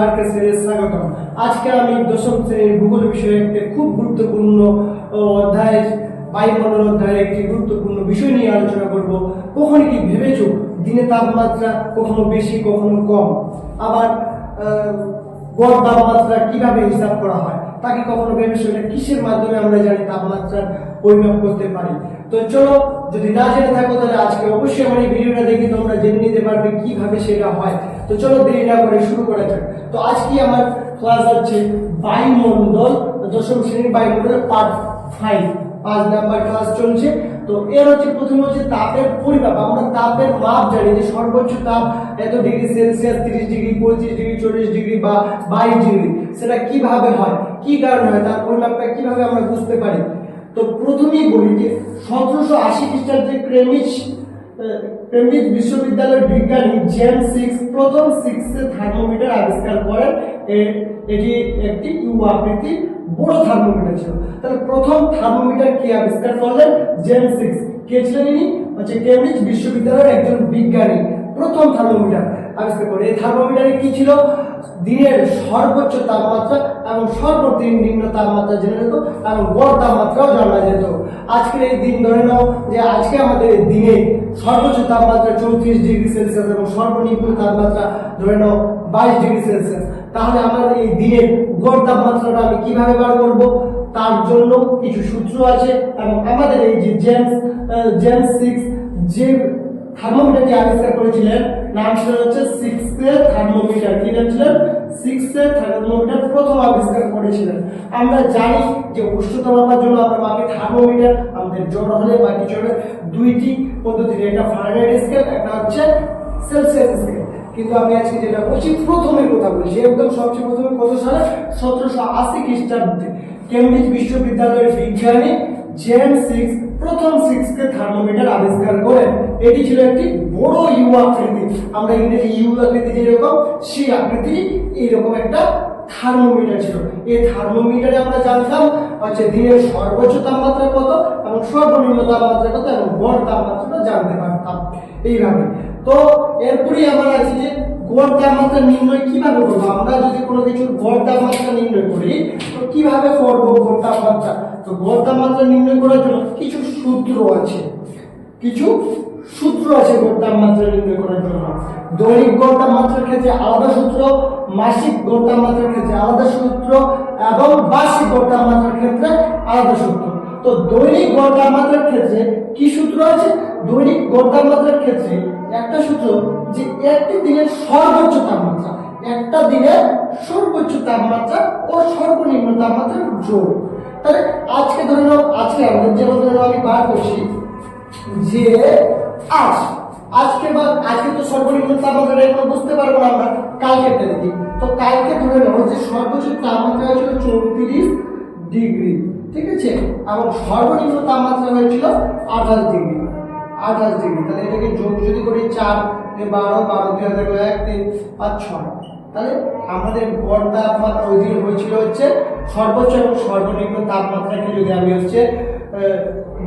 আর ক্লাসে স্বাগতম। আজকে আমি দশম শ্রেণীর ভূগোল বিষয়ে একটি খুব গুরুত্বপূর্ণ অধ্যায় বায়ুমণ্ডল অধ্যায়ের একটি গুরুত্বপূর্ণ বিষয় নিয়ে আলোচনা করব। কখনো কি ভেবেছো দিনে তাপমাত্রা কখনো বেশি কখনো কম, আবার গড় তাপমাত্রা কিভাবে হিসাব করা হয়, তাকে কখনো ভেবেছো এটা কিসের মাধ্যমে আমরা জানি তাপমাত্রা পরিমাপ করতে পারি? তো চলো, যদি না জেনে থাকো তাহলে আজকে অবশ্যই আমার এই ভিডিওটা দেখে তোমরা জেনে নিতে পারবে কিভাবে সেটা হয়। তো চলো দেরি না করে শুরু করা যাক। তো আজকে আমার ক্লাস হচ্ছে বায়ুমণ্ডল, দশম শ্রেণীর বায়ুমণ্ডলের পার্ট 5 নাম্বার ক্লাস চলছে। তো এর হচ্ছে প্রথম হচ্ছে তাপের পরিমাপ। আমরা তাপের মাপ জানি যে সর্বোচ্চ তাপ এত degree Celsius, 30 degree, 35 degree, 40 degree বা 22 ডিগ্রি। সেটা কিভাবে হয়, কি কারণে হয়, তার পরিমাপটা কিভাবে আমরা বুঝতে পারি? তো প্রথমেই বলি যে 1780 খ্রিস্টাব্দে কেমব্রিজ বিশ্ববিদ্যালয়ের বিজ্ঞানী জেমস সিক্স প্রথম 6 থার্মোমিটার আবিষ্কার করেন। এটি একটি ইউ আকৃতি বড় থার্মোমিটার ছিল। তাহলে প্রথম থার্মোমিটার কে আবিষ্কার করলেন? James six. কে ছিলেন ইনি? হচ্ছে কেমব্রিজ বিশ্ববিদ্যালয়ের একজন বিজ্ঞানী, প্রথম থার্মোমিটার আবিষ্কার করে। এই থার্মোমিটারে কি ছিল? দিনের সর্বোচ্চ তাপমাত্রা এবং সর্বনিম্ন তাপমাত্রা জেনে যেত এবং গড় তাপমাত্রাও জানা যেত। আজকের এই দিন ধরে নাও যে আজকে আমাদের দিনে সর্বোচ্চ তাপমাত্রা 34 ডিগ্রি সেলসিয়াস এবং সর্বনিম্ন তাপমাত্রা ধরে নাও 22 ডিগ্রি সেলসিয়াস। তাহলে আমাদের এই দিনের গড় তাপমাত্রাটা আমি কিভাবে বার করব? তার জন্য কিছু সূত্র আছে এবং আমাদের এই যে জেমস সিক্স যে থার্মোমিটারটি আবিষ্কার করেছিলেন নাম ছিল হচ্ছে সিক্সের থার্মোমিটার। কি নাম ছিল? সিক্সের থার্মোমিটার প্রথম আবিষ্কার করেছিলেন। আমরা জানি যে উষ্ণতা মাপার জন্য আমরা মাপি থার্মোমিটার। আমাদের জ্বর হলে বা কিছু হলে দুইটি পদ্ধতি, একটা ফারেনহাইট স্কেল, একটা হচ্ছে সেলসিয়াস স্কেল। কিন্তু আমি আজকে যেটা বলছি প্রথমের কথা বলছি, একদম সবচেয়ে প্রথমে কত সালে? 1780 খ্রিস্টাব্দে কেমব্রিজ বিশ্ববিদ্যালয়ের বিজ্ঞানী জেমস সিক্স প্রথম 6 থার্মোমিটার আবিষ্কার করেন। এটি ছিল একটি বড় ইউ আকৃতি। আমরা ইংরেজি ইউ আকৃতি যেরকম, সেই আকৃতি এইরকম একটা থার্মোমিটার ছিল। এই থার্মোমিটারে আমরা জানতাম হচ্ছে দিনের সর্বোচ্চ তাপমাত্রা কত এবং সর্বনিম্ন তাপমাত্রা কত এবং গড় তাপমাত্রাটা জানতে পারতাম এইভাবে। তো এরপরই আমার আছে যে গড় তাপমাত্রা নির্ণয় কিভাবে করবো? আমরা যদি কোনো কিছুর গড় তাপমাত্রা নির্ণয় করি তো কিভাবে করবো গড় তাপমাত্রা? তো গড় তাপমাত্রা নির্ণয় করার জন্য কিছু সূত্র আছে, গড় তাপমাত্রা নির্ণয় করার জন্য। দৈনিক গড় তাপমাত্রার ক্ষেত্রে আলাদা সূত্র, মাসিক গড় তাপমাত্রার ক্ষেত্রে আলাদা সূত্র এবং বার্ষিক গড় তাপমাত্রার ক্ষেত্রে আলাদা সূত্র। তো দৈনিক গড় তাপমাত্রার ক্ষেত্রে কি সূত্র আছে? দৈনিক গড় তাপমাত্রার ক্ষেত্রে একটা সূত্র যে একটি দিনের সর্বোচ্চ তাপমাত্রা, একটা দিনের সর্বোচ্চ তাপমাত্রা ও সর্বনিম্ন তাপমাত্রার যোগ। তাহলে আজকে ধরে নাও, আজকে আমাদের যেমন ধরে নাও আমি বার করছি যে আজকে তো সর্বনিম্ন তাপমাত্রা এখন বুঝতে পারবো না আমরা, কালকেরটা দেখি। তো কালকে ধরে নাও যে সর্বোচ্চ তাপমাত্রা হয়েছিল 34 ডিগ্রি, ঠিক আছে, এবং সর্বনিম্ন তাপমাত্রা হয়েছিল 28 ডিগ্রি। তাহলে এটাকে যোগ যদি করি 4 12 12 2 1 3 5 6, তাহলে আমাদের গড় তাপমাত্রা ওই দিন হয়েছিল হচ্ছে সর্বোচ্চ এবং সর্বনিম্ন তাপমাত্রাকে যদি আমি হচ্ছে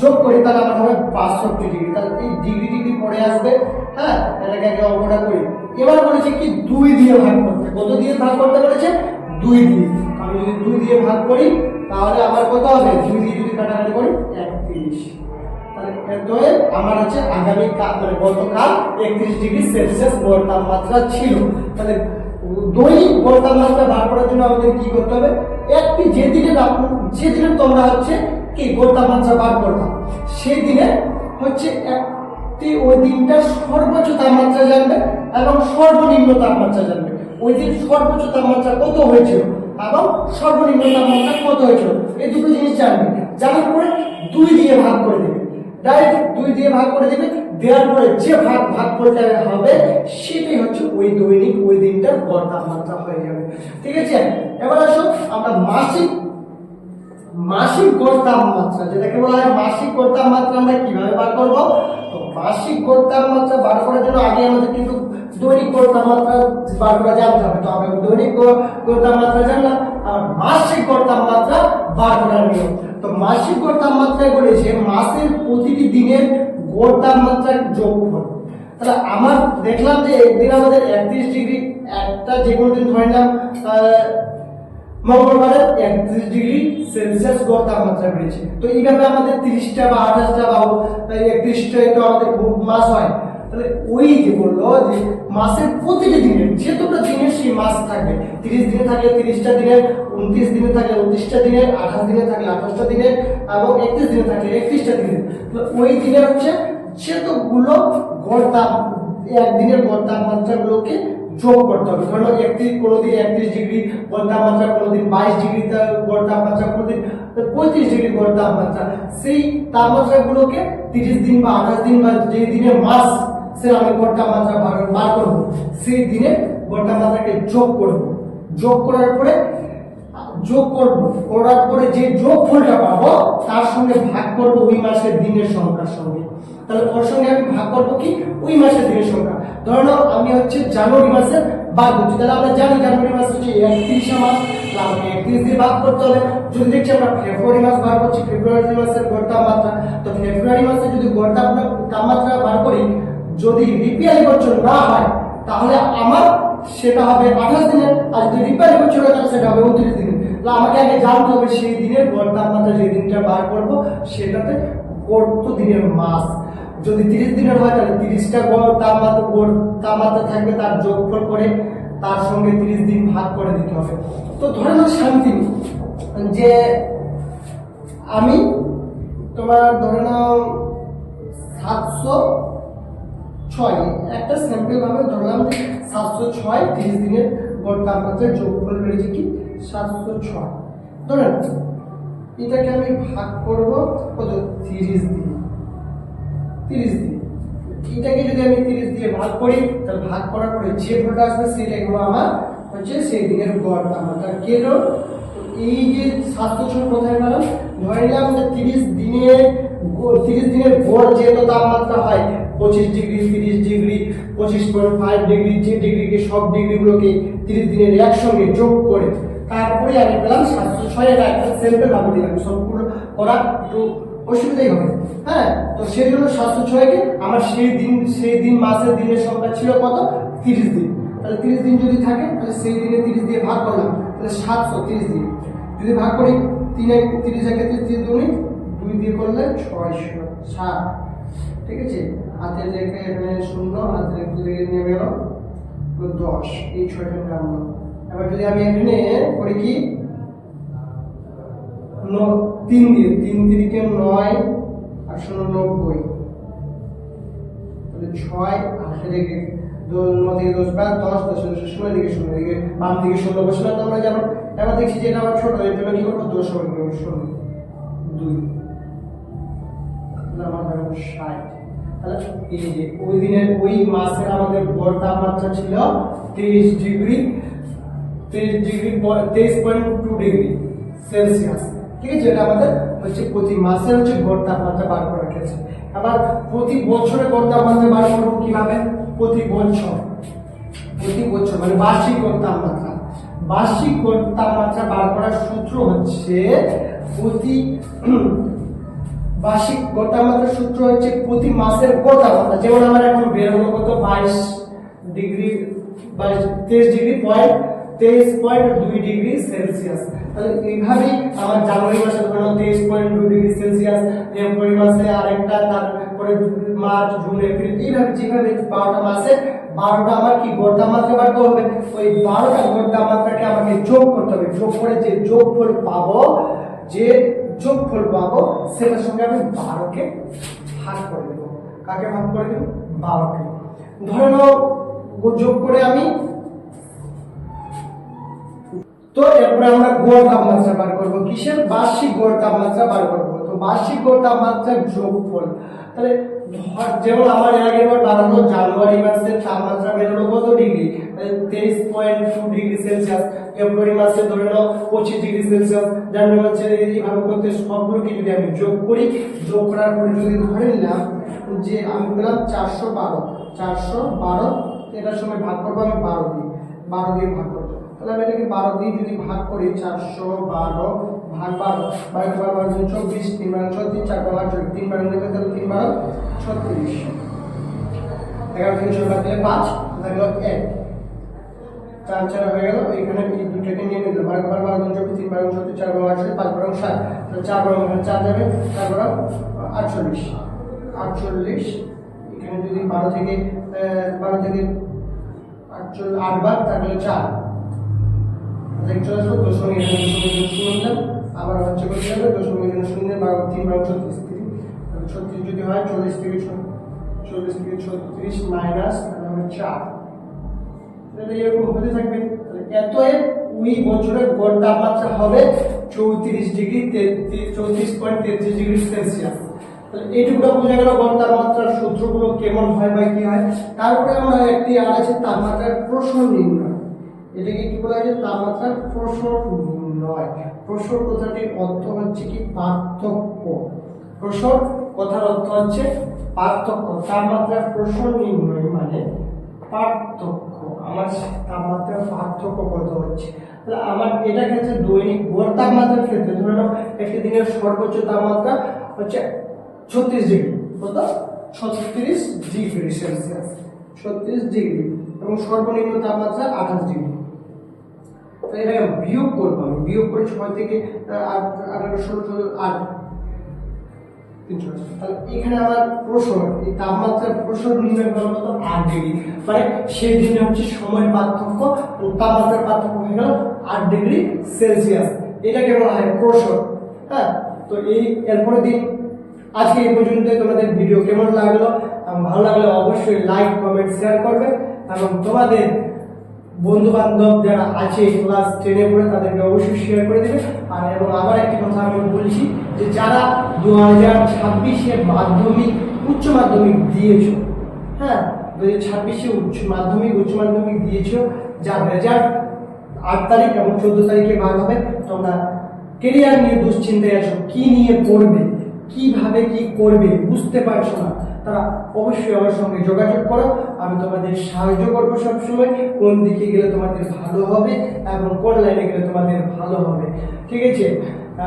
যোগ করি তাহলে আমার হবে 62 ডিগ্রি। তাহলে এই ডিগ্রি পড়ে আসবে। হ্যাঁ, এটাকে আগে অঙ্কটা করি। এবার বলেছে কি 2 দিয়ে ভাগ করতে। কত দিয়ে ভাগ করতে বলেছে? 2 দিয়ে। আমি যদি 2 দিয়ে ভাগ করি তাহলে আমার কত হবে? 2 দিয়ে যদি কাটাকাটি করি 31। তাহলে এতই আমার হচ্ছে আগামী গতকাল 31 ডিগ্রি সেলসিয়াস গড় তাপমাত্রা ছিল। তাহলে দৈনিক গড় তাপমাত্রা বার করার জন্য আমাদের কি করতে হবে? যেদিনে তোমরা হচ্ছে কি গড় তাপমাত্রা বার করবা, সেই দিনে হচ্ছে ওই দিনটা সর্বোচ্চ তাপমাত্রা জানবে এবং সর্বনিম্ন তাপমাত্রা জানবে। ওই দিন সর্বোচ্চ তাপমাত্রা কত হয়েছিল এবং সর্বনিম্ন তাপমাত্রা কত হয়েছিল, এই দুটো জিনিস জানবে। জানার পরে 2 দিয়ে ভাগ করে দেবে, ডাইরেক্ট 2 দিয়ে ভাগ করে দেবে। দেওয়ার পরে যে ভাগ করতে হবে সেটাই হচ্ছে ওই দৈনিক ওই দিনটার গড় তাপমাত্রা হয়ে যাবে। ঠিক আছে, এবার আসো আমরা মাসিক গড় তাপমাত্রা, যেটাকে বলা হয় মাসিক গড় তাপমাত্রা, আমরা কিভাবে বার করব? তো মাসিক গড় তাপমাত্রা বার করার জন্য আগে আমাদের কিন্তু দৈনিক গড় তাপমাত্রা বার করা জানতে হবে। তো আমি দৈনিক গড় তাপমাত্রা জানলাম, আর মাসিক গড় তাপমাত্রা বার করার নিয়ম। তো মাসিক গড় তাপমাত্রায় বলেছে মাসের প্রতিটি দিনের গড় তাপমাত্রার যোগফল। তাহলে আমার দেখলাম যে একদিন আমাদের 31 ডিগ্রি, একটা যে কোনো দিন ধরে নিলাম মঙ্গলবারে 31 ডিগ্রি সেলসিয়াস গড় তাপমাত্রা বেড়েছে। তো এইভাবে আমাদের 30টা বা 28টা বা 31টা তো আমাদের মাস হয়। তাহলে ওই যে বললো যে মাসের প্রতিটি দিনের যেতটা দিনের সেই মাস থাকবে, 30 দিনে থাকলে 30টা দিনের, 29 দিনে থাকলে 29টা দিনের, 28 দিনে থাকলে 28টা দিনের এবং 31 দিনে থাকলে 31টা দিনের। তো ওই দিনের হচ্ছে যেতগুলো গড় তাপ একদিনের গড় তাপমাত্রাগুলোকে যোগ করতে হবে। ধরো কোনোদিন 31 ডিগ্রি গড় তাপমাত্রা, কোনোদিন 22 ডিগ্রি গড় তাপমাত্রা, কোনোদিন 35 ডিগ্রি গড় তাপমাত্রা, সেই তাপমাত্রাগুলোকে 30 দিন বা 28 দিন বা যে দিনের মাস সে আমি গড় তাপমাত্রা বার করবো, সেই দিনে গড় তাপমাত্রাকে যোগ করব। যোগ করার পরে যে যোগফলটা পাবো তার সঙ্গে ভাগ করব ওই মাসের দিনের সংখ্যার সঙ্গে। তাহলে ওর সঙ্গে আমি ভাগ করব কি ওই মাসের দিনের সংখ্যা। ধরো আমি হচ্ছে জানুয়ারি মাসের বার করছি, তাহলে আমরা জানি জানুয়ারি মাস হচ্ছে 31 মাস, আমাকে 31 দিয়ে ভাগ করতে হবে। যদি দেখছি আমরা ফেব্রুয়ারি মাস বার করছি, ফেব্রুয়ারি মাসের গড় তাপমাত্রা, তো ফেব্রুয়ারি মাসে যদি গড় তাপমাত্রা বার করি, যদি রিপিয়ারি বছর না হয় তাহলে আমার সেটা হবে 28 দিনের, আর যদি রিপিয়ারি বছর হয় তাহলে সেটা হবে 29 দিনের। তাহলে আমাকে আগে জানতে হবে সেই দিনের গড় তাপমাত্রা যে দিনটা বার করব সেটাতে কত দিনের মাস। যদি 30 দিনের হয় তাহলে 30টা গড় তাপমাত্রা থাকবে, তার যোগফল করে তার সঙ্গে 30 দিন ভাগ করে দিতে হবে। তো ধরে নাও শান্তি যে আমি তোমার ধরে নাও 706, একটা স্যাম্পল ভাবে ধরলাম যে 706 30 দিনের গড় তাপমাত্রার যোগফল বেড়েছে কি 706। ধরেন এটাকে আমি ভাগ করব কত 30 দিয়ে, এটাকে যদি আমি 30 দিয়ে ভাগ করি তাহলে ভাগ করার পরে যে ফলটা আসবে সেটাই হলো আমার হচ্ছে সেই দিনের গড় তাপমাত্রা। কেন এই যে 706 কোথায় পেলাম, ধরে নিলাম যে 30 দিনের গড় যেহেতু তাপমাত্রা হয় 25 ডিগ্রি, 30 ডিগ্রি, 25.5 ডিগ্রি, যে ডিগ্রিকে সব ডিগ্রিগুলোকে 30 দিনের একসঙ্গে যোগ করে তারপরে আমি পেলাম 706। এটা একটা স্যাম্পল ভাবে দিলাম, সবগুলো করা একটু অসুবিধাই হবে। হ্যাঁ, তো সেই জন্য 706কে আমার সেই দিন মাসের দিনের সংখ্যা ছিল কত 30 দিন। তাহলে 30 দিন যদি থাকে তাহলে সেই দিনে 30 দিয়ে ভাগ করলাম, তাহলে 730 দিন যদি ভাগ করি 30 এর ক্ষেত্রে 3 দুগুণে 2 দিয়ে করলে 660। ঠিক আছে, হাতের রেখে এখানে 0, হাতের রেখে নিয়ে গেল 10, এই 6টা নামলো। এবার যদি আমি এখানে করি কি 3 দিয়ে 3 তিরিকে 9 আর 0 90, তাহলে 6 হাতের রেখে 9 থেকে 10 বাদ 10, 10 0 দিকে 0 দিকে বাম দিকে 0 বসলে তো আমরা যেমন এবার দেখছি যে এটা আমার ছোট, এর জন্য কি করবো 10 হবে 0 2, তাহলে আমার হবে 60। তাহলে এই যে ওই দিনের ওই মাসের আমাদের গড় তাপমাত্রা ছিল 23.2 ডিগ্রি সেলসিয়াস। ঠিক আছে, এটা আমাদের হচ্ছে প্রতি মাসের হচ্ছে গড় তাপমাত্রা বার করা গেছে। আবার প্রতি বছরে গড় তাপমাত্রা বার করবো কিভাবে, প্রতি বছর মানে বার্ষিক গড় তাপমাত্রা। বার্ষিক গড় তাপমাত্রা বার করার সূত্র হচ্ছে বার্ষিক গড় তাপমাত্রার সূত্র হচ্ছে প্রতি মাসের গড় তাপমাত্রা। যেমন আমার এখন বের হলো কত 22 ডিগ্রি 23.2 ডিগ্রি সেলসিয়াস। তাহলে এইভাবেই আমার জানুয়ারি মাসে ধরো 23.2 ডিগ্রি সেলসিয়াস, ফেব্রুয়ারি মাসে আরেকটা, তারপরে মার্চ, জুন, এপ্রিল, এইভাবে যেভাবে 12টা মাসে 12টা আমার কি গড় তাপমাত্রা বার করতে হবে। ওই 12টা গড় তাপমাত্রাকে আমাকে যোগ করতে হবে। যোগ করে যে যোগফল পাবো সেটার সঙ্গে আমি 12কে ভাগ করে দেবো। কাকে ভাগ করে দেবো 12কে। ধরে নাও যোগ করে আমি, তো এরপরে আমরা গড় তাপমাত্রা বার করবো কিসের, বার্ষিক গড় তাপমাত্রা বার করবো। তো বার্ষিক গড় তাপমাত্রার যোগফল, তাহলে যেমন আমার আগের বার বাড়ানো জানুয়ারি মাসের তাপমাত্রা বেরোলো কত ডিগ্রি 23.2 ডিগ্রি সেলসিয়াস, ফেব্রুয়ারি মাসে ধরে নাও 25 ডিগ্রি সেলসিয়াস, জানুয়ারি মাসে এইভাবে করতে সবগুলোকে যদি আমি যোগ করি, যোগ করার পরে যদি ধরে নিলাম যে আমি পেলাম 412, এটার সঙ্গে ভাগ করবো আমি 12 দিয়ে ভাগ করবো। তাহলে আমি এটাকে 12 দিয়ে যদি ভাগ করি 412 ভাগ 12, 24, 3 × 36, 4 × 8, 3 বার নিলে তাহলে 3 × 36, 11 থেকে 6 বাদ দিলে 5 থাকলো 1 4 4 হয়ে গেল এখানে এই দুটোকে নিয়ে নিলাম 12 12 12 24 3 12 34 4 12 28 5 12 60 তাহলে 4 12 এখানে 4 যাবে 4 12 48 48 এখানে যদি 12 থেকে 48 8 বার তাহলে 4 দেখ চলে আসলো দশমিক এখানে দশমিক শূন্য নিলাম আবার হচ্ছে করতে হবে দশমিক এখানে শূন্য 12 3 12 36 36 যদি হয় 40 থেকে 36 মাইনাস তাহলে হবে 4 তাহলে এরকম হতে থাকবে এতএব ওই বছরের গড় তাপমাত্রা হবে 34 ডিগ্রি 34.33 ডিগ্রি সেলসিয়াস। তাহলে এইটুকুটা বোঝা গেল গড় তাপমাত্রার সূত্রগুলো কেমন হয় বা কি হয়। তারপরে আমরা একটি আর আছে তাপমাত্রার প্রসর নির্ণয়। এটাকে কি বলা হয় তাপমাত্রার প্রসর নির্ণয়। প্রসর কথাটির অর্থ হচ্ছে কি পার্থক্য। প্রসর কথার অর্থ হচ্ছে পার্থক্য। তাপমাত্রার প্রসর নির্ণয় মানে পার্থক্য। আমার তাপমাত্রার পার্থক্য কত হচ্ছে। তাহলে আমার এটা ক্ষেত্রে দৈনিক গড় তাপমাত্রার ক্ষেত্রে ধরে নাও একটি দিনের সর্বোচ্চ তাপমাত্রা হচ্ছে 36 ডিগ্রি কত 36 ডিগ্রি সেলসিয়াস 36 ডিগ্রি এবং সর্বনিম্ন তাপমাত্রা 28 ডিগ্রি। তো এটাকে বিয়োগ করবো আমি বিয়োগ করে 6 থেকে 8 18 16 8 তাহলে এখানে আমার প্রসর এই তাপমাত্রার প্রসর নির্ণয় করা কত 8 ডিগ্রি মানে সেই দিনে হচ্ছে সময়ের পার্থক্য ও তাপমাত্রার পার্থক্য হয়ে গেল 8 ডিগ্রি সেলসিয়াস। এটাকে বলা হয় প্রসর। হ্যাঁ তো এই এরপরের দিন আজকে এই পর্যন্ত তোমাদের ভিডিও কেমন লাগলো ভালো লাগলে অবশ্যই লাইক কমেন্ট শেয়ার করবে এবং তোমাদের বন্ধু বান্ধব যারা আছে ক্লাস 10 পড়ে তাদেরকে অবশ্যই শেয়ার করে দেবে। আর এবং আবার একটি কথা আমি বলছি যে যারা 2026 মাধ্যমিক উচ্চ মাধ্যমিক দিয়েছো হ্যাঁ 2026 মাধ্যমিক উচ্চ মাধ্যমিক দিয়েছো যার রেজাল্ট 8 তারিখ এবং 14 তারিখে বার হবে তোমরা ক্যারিয়ার নিয়ে দুশ্চিন্তায় আছো কি নিয়ে পড়বে কিভাবে কি করবে বুঝতে পারছো না তারা অবশ্যই আমার সঙ্গে যোগাযোগ করো। আমি তোমাদের সাহায্য করবো সবসময় কোন দিকে গেলে তোমাদের ভালো হবে এবং কোন লাইনে গেলে তোমাদের ভালো হবে। ঠিক আছে।